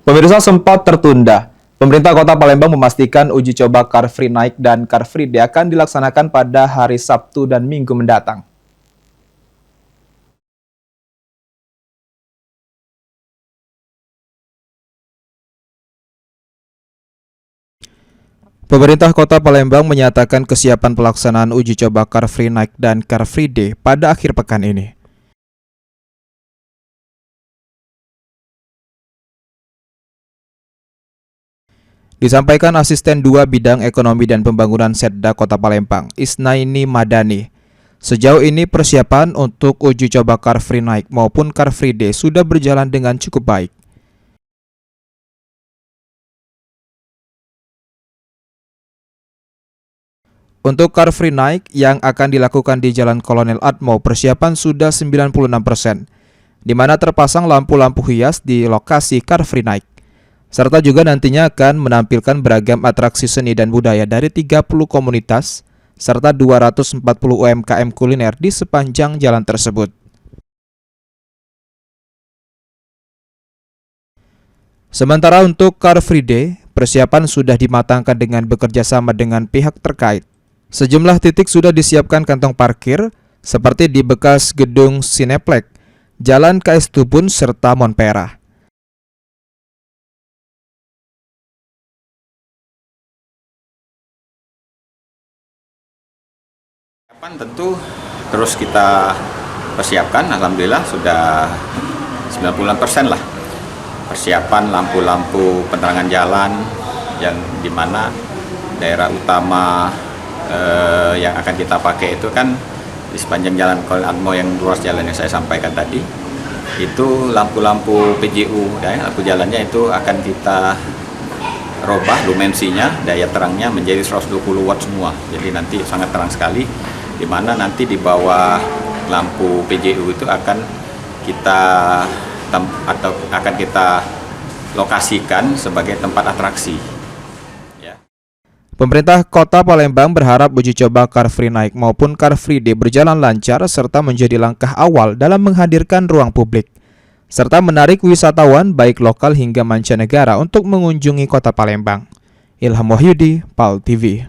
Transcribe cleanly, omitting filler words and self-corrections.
Pemirsa, sempat tertunda. Pemerintah Kota Palembang memastikan uji coba Car Free Night dan Car Free Day akan dilaksanakan pada hari Sabtu dan Minggu mendatang. Pemerintah Kota Palembang menyatakan kesiapan pelaksanaan uji coba Car Free Night dan Car Free Day pada akhir pekan ini. Disampaikan Asisten 2 Bidang Ekonomi dan Pembangunan Setda Kota Palembang, Isnaini Madani. Sejauh ini persiapan untuk uji coba Car Free Night maupun Car Free Day sudah berjalan dengan cukup baik. Untuk Car Free Night yang akan dilakukan di Jalan Kolonel Atmo, persiapan sudah 96%, di mana terpasang lampu-lampu hias di lokasi Car Free Night. Serta juga nantinya akan menampilkan beragam atraksi seni dan budaya dari 30 komunitas, serta 240 UMKM kuliner di sepanjang jalan tersebut. Sementara untuk Car Free Day, persiapan sudah dimatangkan dengan bekerja sama dengan pihak terkait. Sejumlah titik sudah disiapkan kantong parkir, seperti di bekas gedung Cineplex, Jalan KS Tubun, serta Monpera. Tentu terus kita persiapkan, alhamdulillah sudah 90% lah. Persiapan lampu-lampu penerangan jalan yang dimana daerah utama yang akan kita pakai itu kan di sepanjang jalan Kolonel Atmo yang ruas jalan yang saya sampaikan tadi. Itu lampu-lampu PJU, lampu jalannya itu akan kita robah lumensinya, daya terangnya menjadi 120 watt semua. Jadi nanti sangat terang sekali, di mana nanti di bawah lampu PJU itu akan kita lokasikan sebagai tempat atraksi. Ya. Pemerintah Kota Palembang berharap uji coba Car Free Night maupun Car Free Day berjalan lancar serta menjadi langkah awal dalam menghadirkan ruang publik, serta menarik wisatawan baik lokal hingga mancanegara untuk mengunjungi Kota Palembang. Ilham Wahyudi, PAL TV.